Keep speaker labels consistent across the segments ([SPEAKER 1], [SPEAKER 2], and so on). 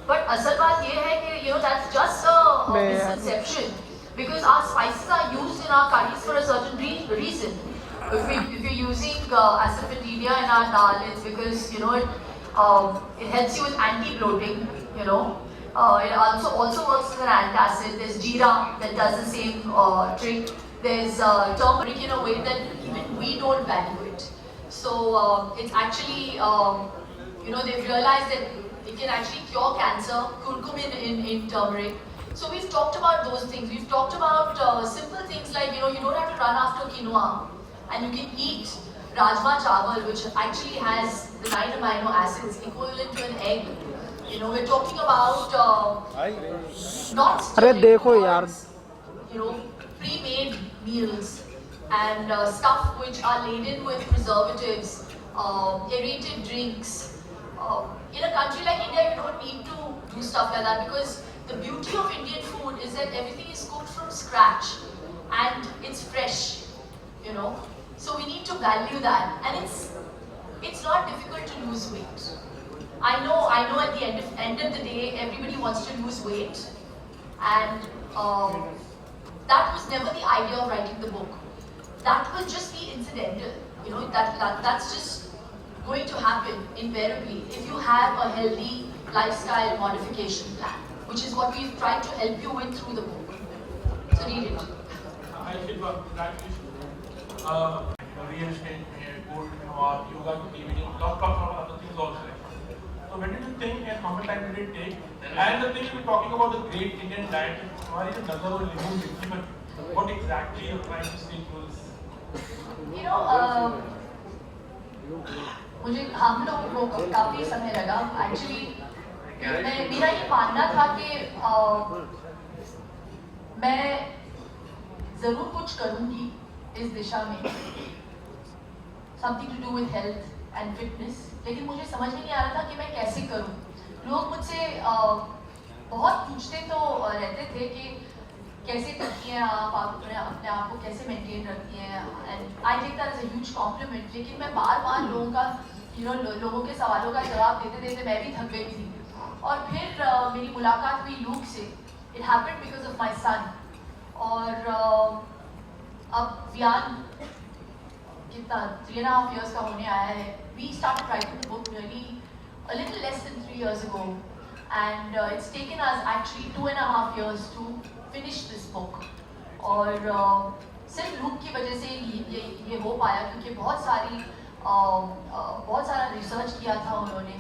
[SPEAKER 1] but असल बात ये है कि that's just a misconception because our spices are used in our curries for a certain reason. If you're using asafoetida in our dal, it's because it helps you with anti-bloating. It also works as an antacid. There's jeera that does the same trick. There's turmeric in a way that even we don't value it. So it's actually they've realized that it can actually cure cancer. Curcumin in turmeric. So we've talked about those things. We've talked about simple things like you don't have to run after quinoa, and you can eat rajma chawal, which actually has the 9 amino acids equivalent to an egg. We're talking about not carbs, pre-made meals and stuff which are laden with preservatives, aerated drinks. In a country like India, you don't need to do stuff like that because the beauty of Indian food is that everything is cooked from scratch and it's fresh, So we need to value that, and it's not difficult to lose weight. I know at the end of the day, everybody wants to lose weight, and that was never the idea of writing the book. That will just be incidental, that's just going to happen invariably if you have a healthy lifestyle modification plan, which is what we've tried to help you with through the book. So read it.
[SPEAKER 2] I should congratulations. Real estate, gold, yoga, DVD, lots of other things also. So when did you think and how much time did it take? And the thing you were talking about the great Indian diet, what exactly you're trying to say to us?
[SPEAKER 1] मुझे हम लोगों को काफी समय लगा actually मेरा ये मानना था कि मैं जरूर कुछ करूंगी इस दिशा में something to do with health and fitness लेकिन मुझे समझ में नहीं आ रहा था कि मैं कैसे करूं लोग मुझसे बहुत पूछते तो रहते थे कि कैसे करती हैं आप अपने आप को कैसे मेंटेन रखती हैं and I think that is a huge complement लेकिन मैं बार लोगों का लोगों के सवालों का जवाब देते मैं भी थक गई थी और फिर मेरी मुलाकात हुई लूक से it happened because of my son और अब व्यान कितना 3.5 years का होने आया है we started writing the book nearly a little less than 3 years ago and it's taken us actually 2.5 years to finish this book और सिर्फ लूक की वजह से ये हो पाया क्योंकि बहुत सारा रिसर्च किया था उन्होंने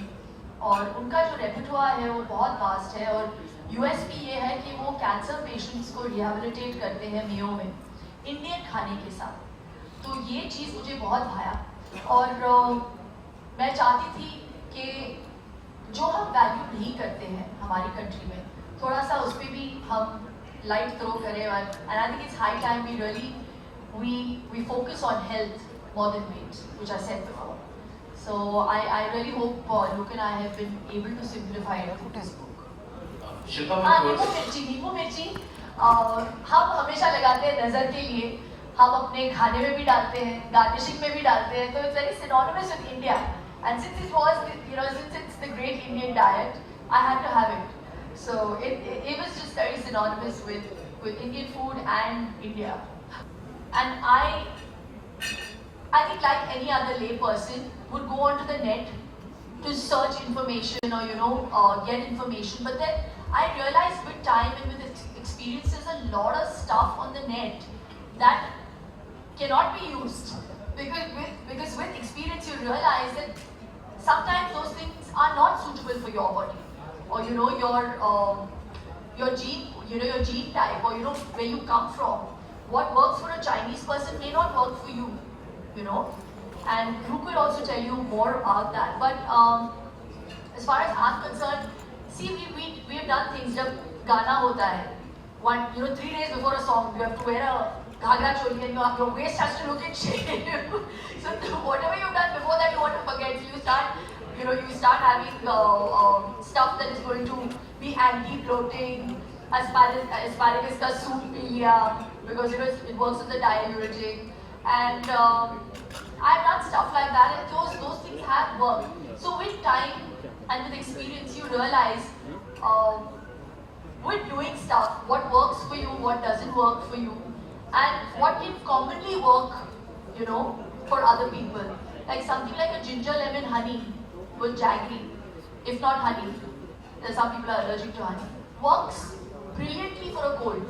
[SPEAKER 1] और उनका जो रेपर्टोयर है वो बहुत वास्ट है और यूएसपी ये है कि वो कैंसर पेशेंट्स को रिहेबिलिटेट करते हैं मेयो में इंडियन खाने के साथ तो ये चीज़ मुझे बहुत भाया और मैं चाहती थी कि जो हम वैल्यू नहीं करते हैं हमारी कंट्री में थोड़ा सा उस पर भी हम light throw kare and I think it's high time we really we focus on health more than weight, which I said before. So I really hope Luke and I have been able to simplify it through this book. नींबू मिर्ची हम हमेशा लगाते हैं नजर के लिए हम अपने खाने में भी डालते हैं गार्निशिंग में भी डालते हैं तो it's very synonymous with India and since it was since it's the great Indian diet I had to have it. So it was just very synonymous with Indian food and India. And I think like any other lay person would go onto the net to search information or get information. But then I realized with time and with experience there's a lot of stuff on the net that cannot be used. Because with experience you realize that sometimes those things are not suitable for your body. Or your gene type or where you come from what works for a Chinese person may not work for you and Luke will also tell you more about that but as far as I'm concerned see we have done things jab gana hota hai 3 days before a song you have to wear a ghagra choli and your waist has to look in shape so whatever you've done before that you want to forget so you start having stuff that is going to be anti-bloating. Asparagus ka soup pee liya because it works as a diuretic and I've done stuff like that and those things have worked. So with time and with experience you realize with doing stuff, what works for you, what doesn't work for you, and what can commonly work, for other people. Like something like a ginger lemon honey with jaggery, if not honey. Some people are allergic to honey. Works brilliantly for a cold.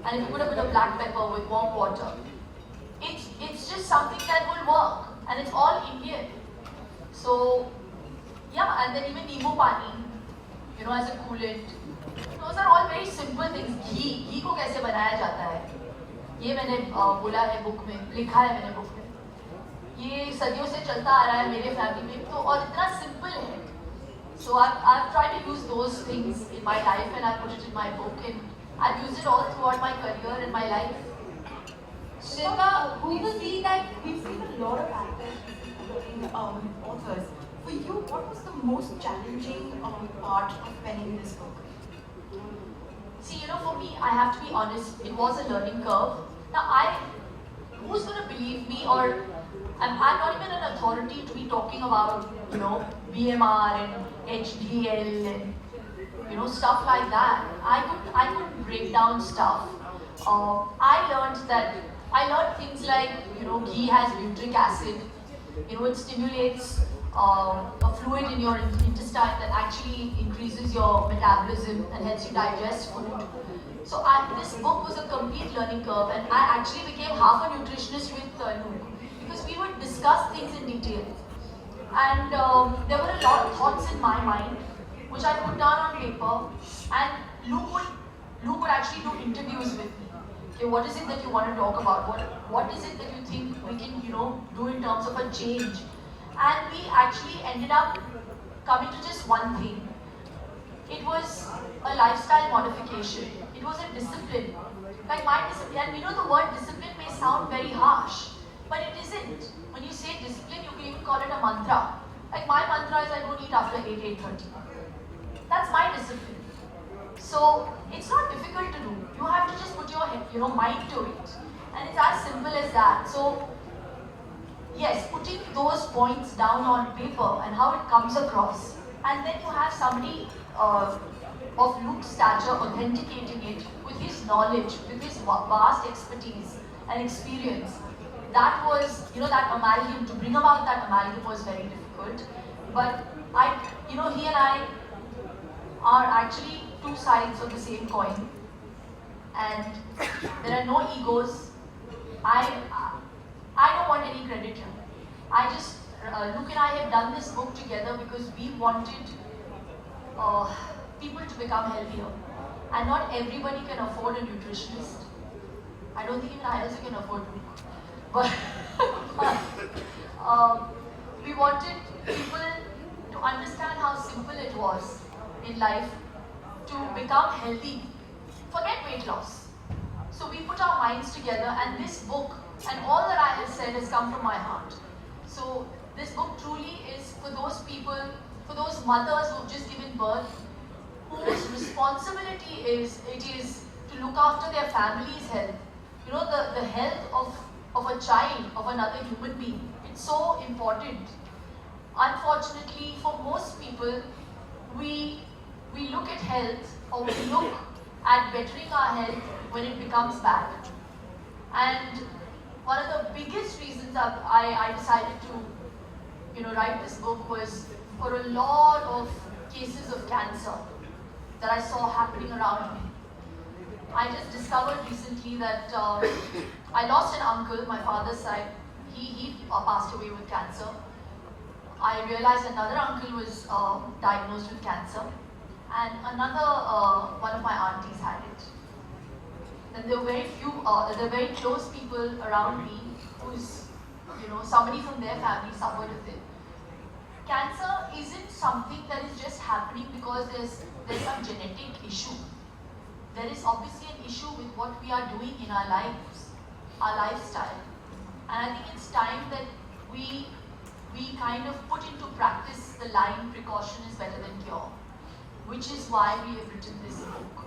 [SPEAKER 1] And if you put a bit of black pepper with warm water, it's just something that will work, and it's all Indian. So yeah, and then even Nimbu Pani, as a coolant. Those are all very simple things. घी को कैसे बनाया जाता है, ये मैंने बोला है book में, लिखा है मैंने बुक में. ये सदियों से चलता आ रहा है मेरे फैमिली में, तो और इतना सिंपल है. So I've tried to use those things in my life, and I put it in my book, and I've used it all throughout my career and my life.
[SPEAKER 3] Shilpa, we will see that we've seen a lot of actors, authors. For you, what was the most challenging part of penning this book?
[SPEAKER 1] See, for me, I have to be honest, it was a learning curve. Now, who's going to believe me, or I'm not even an authority to be talking about, BMR and HDL and, stuff like that. I could break down stuff. I learned things like, ghee has butyric acid. It stimulates a fluid in your intestine that actually increases your metabolism and helps you digest food. So this book was a complete learning curve, and I actually became half a nutritionist with Luke, because we would discuss things in detail. And there were a lot of thoughts in my mind, which I put down on paper, and Luke would actually do interviews with me. Okay, what is it that you want to talk about? What is it that you think we can, do in terms of a change? And we actually ended up coming to just one thing. It was a lifestyle modification. It was a discipline. Like my discipline, and the word discipline may sound very harsh, but it isn't. When you say discipline, you can even call it a mantra. Like my mantra is I don't eat after 8:30. That's my discipline. So it's not difficult to do. You have to just put your head, mind to it. And it's as simple as that. So yes, putting those points down on paper and how it comes across, and then you have somebody of Luke's stature authenticating it with his knowledge, with his vast expertise and experience. That was, that amalgam, to bring about that amalgam was very difficult. But he and I are actually two sides of the same coin, and there are no egos. I don't want any credit here. Luke and I have done this book together because we wanted people to become healthier. And not everybody can afford a nutritionist. I don't think even I also can afford Luke. But we wanted people to understand how simple it was in life to become healthy. Forget weight loss. So we put our minds together, and this book and all that I have said has come from my heart. So this book truly is for those people, for those mothers who've just given birth, whose responsibility is to look after their family's health. The health of a child, of another human being. It's so important. Unfortunately, for most people, we look at health, or we look at bettering our health when it becomes bad. And one of the biggest reasons I decided to write this book was for a lot of cases of cancer that I saw happening around me. I just discovered recently that I lost an uncle, my father's side. He passed away with cancer. I realized another uncle was diagnosed with cancer, and another one of my aunties had it. And there were very close people around me who's, somebody from their family suffered with it. Cancer isn't something that is just happening because there's some genetic issue. There is obviously an issue with what we are doing in our lives, our lifestyle. And I think it's time that we kind of put into practice the line, precaution is better than cure, which is why we have written this book.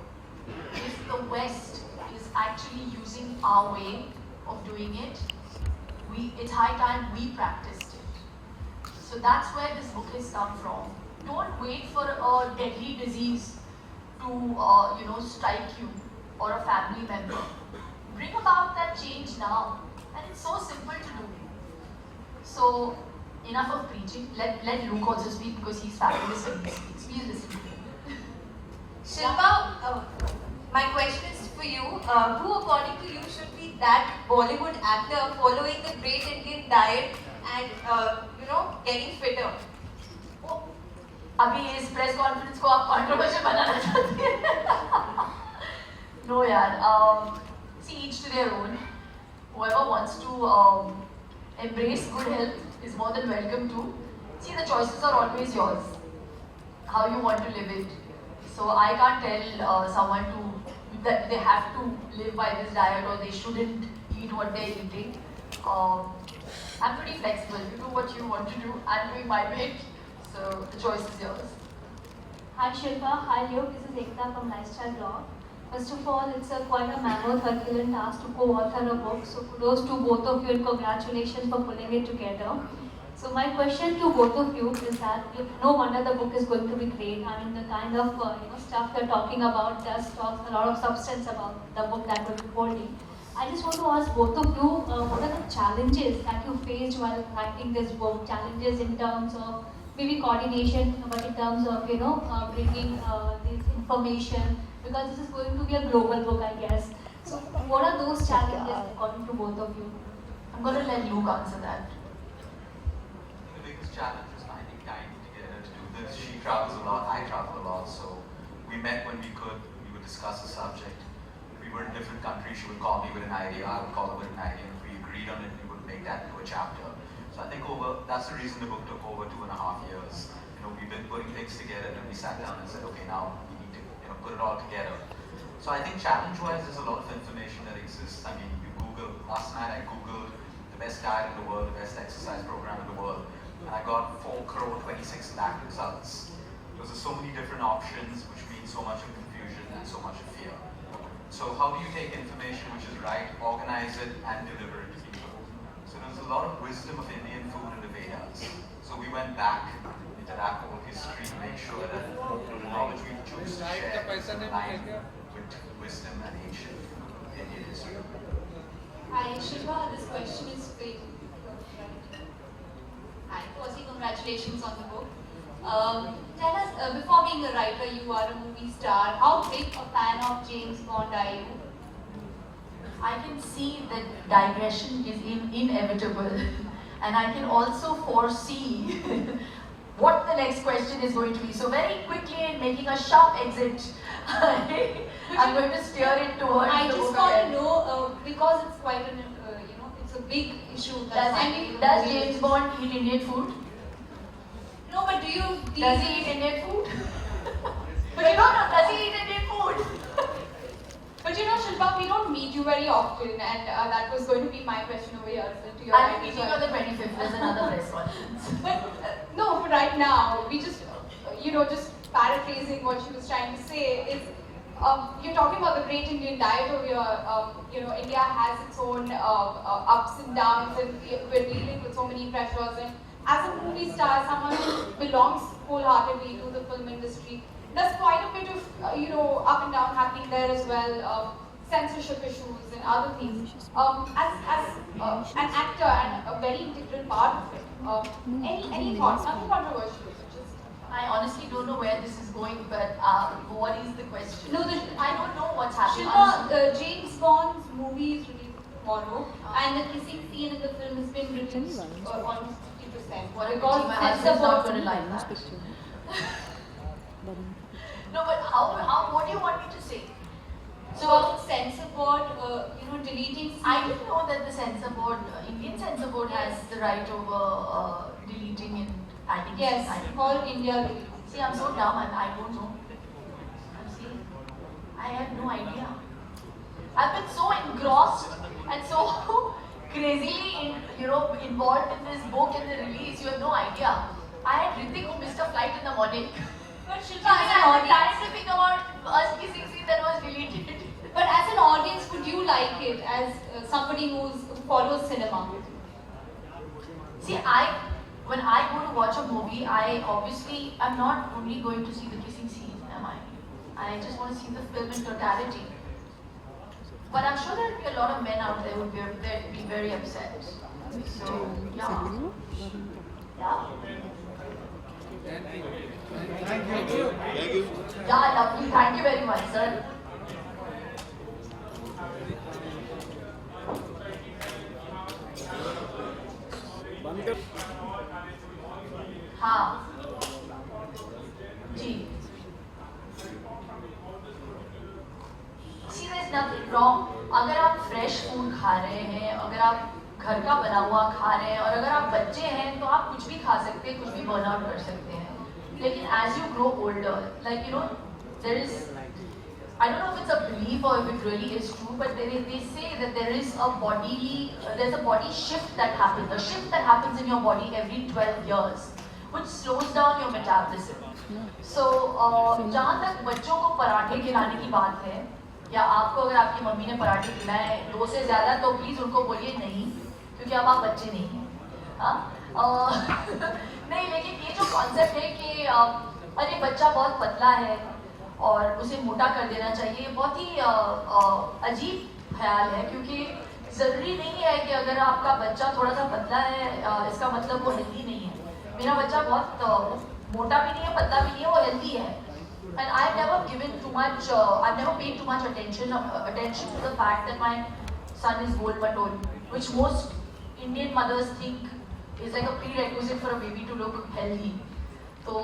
[SPEAKER 1] If the West is actually using our way of doing it, it's high time we practiced it. So that's where this book has come from, don't wait for a deadly disease to, strike you or a family member. Bring about that change now, and it's so simple to do. So, enough of preaching. Let Luke also speak because he's fabulous when he speaks. Please listen to him.
[SPEAKER 4] Shilpa, my question is for you. Who, according to you, should be that Bollywood actor following the great Indian diet and getting fitter?
[SPEAKER 1] अभी इस press conference को आप controversial बनाना चाहते हैं? No यार. See, each to their own. Whoever wants to embrace good health is more than welcome to. See, the choices are always yours. How you want to live it. So I can't tell someone that they have to live by this diet or they shouldn't eat what they're eating. I'm pretty flexible. You do what you want to do. I'm doing my bit. So the choice is yours.
[SPEAKER 5] Hi Shilpa, hi Luke, this is Ekta from Lifestyle Blog. First of all, it's quite a mammoth Herculean task to co-author a book, so kudos to both of you and congratulations for pulling it together. So my question to both of you is that no wonder the book is going to be great. I mean, the kind of stuff you're talking about just talks a lot of substance about the book that will be holding. I just want to ask both of you, what are the challenges that you faced while writing this book? Challenges in terms of maybe coordination, but in terms of bringing this information, because this is going to be a global book, I guess. So what are those challenges according to both of you?
[SPEAKER 1] I'm going to let Luke answer that.
[SPEAKER 6] The biggest challenge is finding time together to do this. She travels a lot, I travel a lot, so we met when we could. We would discuss the subject. If we were in different countries, she would call me with an idea, I would call her with an idea, and if we agreed on it, we would make that into a chapter. So I think that's the reason the book took over 2.5 years. We've been putting things together, and we sat down and said, okay, now we need to put it all together. So I think challenge-wise, there's a lot of information that exists. I mean, you Google, last night I Googled the best diet in the world, the best exercise program in the world, and I got 4,26 lakh results. Those are so many different options, which means so much of confusion and so much of fear. So how do you take information which is right, organize it, and deliver it to people? So there's a lot of wisdom of Indian food in the Vedas. So we went back into that whole history to make sure that the knowledge we choose to share is in line with wisdom and ancient Indian history.
[SPEAKER 4] Hi Shilpa, this question is for you. Hi, firstly congratulations on the book. Tell us, before being a writer, you are a movie star. How big a fan of James Bond are you?
[SPEAKER 1] I can see that digression is inevitable, and I can also foresee what the next question is going to be. So very quickly, in making a sharp exit, I'm going to steer it towards
[SPEAKER 4] I
[SPEAKER 1] the
[SPEAKER 4] just
[SPEAKER 1] book
[SPEAKER 4] want
[SPEAKER 1] again.
[SPEAKER 4] to know, because it's quite an, it's a big issue.
[SPEAKER 1] Does James Bond eat Indian food?
[SPEAKER 4] No, but do you...
[SPEAKER 1] Does he eat Indian food? But does he eat Indian food?
[SPEAKER 3] But Shilpa, we don't meet you very often, and that was going to be my question over here. To your
[SPEAKER 1] I'll be meeting you on the 25th. There's another press conference.
[SPEAKER 3] But no, for right now, we just, just paraphrasing what she was trying to say is, you're talking about the great Indian diet over here. India has its own ups and downs, and we're dealing with so many pressures. And as a movie star, someone who belongs wholeheartedly to the film industry, there's quite a bit of, up and down happening there as well. Censorship issues and other things. As an actor and a very integral part of it, any thoughts? Nothing controversial. Just
[SPEAKER 1] I honestly don't know where this is going, but what is the question?
[SPEAKER 4] No,
[SPEAKER 1] I don't know what's happening.
[SPEAKER 4] Shilpa, James Bond's movie is released tomorrow, and the kissing scene in the film has been reduced almost 50%.
[SPEAKER 1] What
[SPEAKER 4] Because
[SPEAKER 1] my
[SPEAKER 4] censor
[SPEAKER 1] husband's not
[SPEAKER 4] board-
[SPEAKER 1] going to like that. No, but how? What do you want me to say?
[SPEAKER 4] So censor board, deleting scenes.
[SPEAKER 1] I didn't know that the censor board, Indian censor board, has the right over deleting and adding.
[SPEAKER 4] Yes,
[SPEAKER 1] I didn't
[SPEAKER 4] all
[SPEAKER 1] know.
[SPEAKER 4] India.
[SPEAKER 1] See, I'm so dumb and I don't know. I have no idea. I've been so engrossed and so crazily involved in this book and the release. You have no idea. I had Hrithik who missed a flight in the morning.
[SPEAKER 4] But Shilpa,
[SPEAKER 1] I
[SPEAKER 4] as an
[SPEAKER 1] had
[SPEAKER 4] audience,
[SPEAKER 1] time to think about us kissing scene that was deleted.
[SPEAKER 4] but as an audience, would you like it as somebody who follows cinema?
[SPEAKER 1] See, I when I go to watch a movie, I obviously am not only going to see the kissing scene, am I? I just want to see the film in totality. But I'm sure there will be a lot of men out there who would be very upset. So, yeah. Yeah. Yeah, lovely. Thank you very much, sir. हाँ जी See, there's nothing wrong. अगर आप fresh food खा रहे हैं, अगर आप घर का बना हुआ खा रहे हैं और अगर आप बच्चे हैं तो आप कुछ भी खा सकते हैं, कुछ भी बर्न आउट कर सकते हैं. लेकिन as you grow older, like you know, there is, I don't know if it's a belief or if it really is true, but they say that there is a there's a body shift that happens, a shift that happens in your body every 12 years, which slows down your metabolism. So, जहाँ तक बच्चों को पराठे खिलाने की बात है, या आपको अगर आपकी मम्मी ने पराठे खिलाए 2 से ज़्यादा, तो प्लीज़ उनको बोलिए नहीं, क्योंकि अब आप बच्चे नहीं हैं. नहीं, लेकिन ये जो कॉन्सेप्ट है कि अरे बच्चा बहुत पतला है और उसे मोटा कर देना चाहिए, ये बहुत ही अजीब ख्याल है, क्योंकि ज़रूरी नहीं है कि अगर आपका बच्चा थोड़ा सा पतला है इसका मतलब वो हेल्दी नहीं है. मेरा बच्चा बहुत मोटा भी नहीं है, पतला भी नहीं है, वो हेल्दी है. And I've never given too much, I've never paid too much attention to the fact that my son is goal matol, which most Indian mothers think is like a prerequisite for a baby to look healthy. तो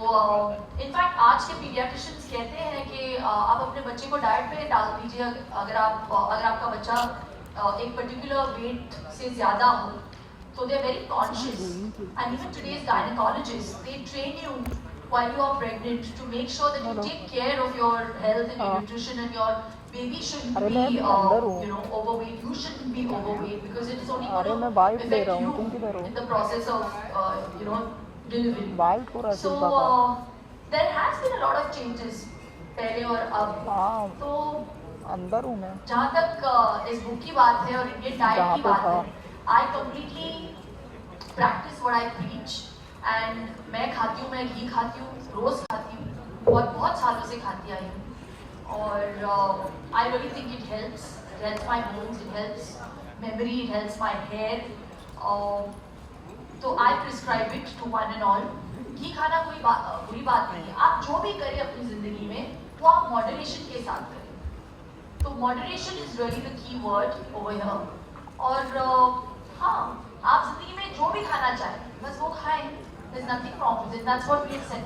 [SPEAKER 1] in fact आज के paediatricians कहते हैं कि आप अपने बच्चे को डाइट पे डाल दीजिए अगर आपका बच्चा एक पर्टिकुलर वेट से ज़्यादा हो. So they're very conscious, and even today's gynecologists, they train you while you are pregnant to make sure that you take care of your health and your nutrition, and your baby shouldn't be overweight. You shouldn't be overweight because it is only going to affect you in the process of delivery. So there has been a lot of changes पहले और अब. तो
[SPEAKER 7] अंदर हूँ मैं.
[SPEAKER 1] जहाँ तक इस बुक की बात है और इंडियन डाइट की बात है, I completely practice what I preach, and मैं खाती हूँ, मैं घी खाती हूँ, रोज खाती हूँ, और बहुत सालों से खाती आई हूँ, और I really think it helps my bones, it helps memory, it helps my hair. तो I prescribe it to one and all. घी खाना कोई बुरी बात नहीं है. आप जो भी करें अपनी जिंदगी में वो आप मॉडरेशन के साथ करें. तो moderation is really the key word over here. और हाँ, आप जिंदगी में जो भी खाना चाहें बस वो खाएं. There's nothing wrong with it. That's what we have said.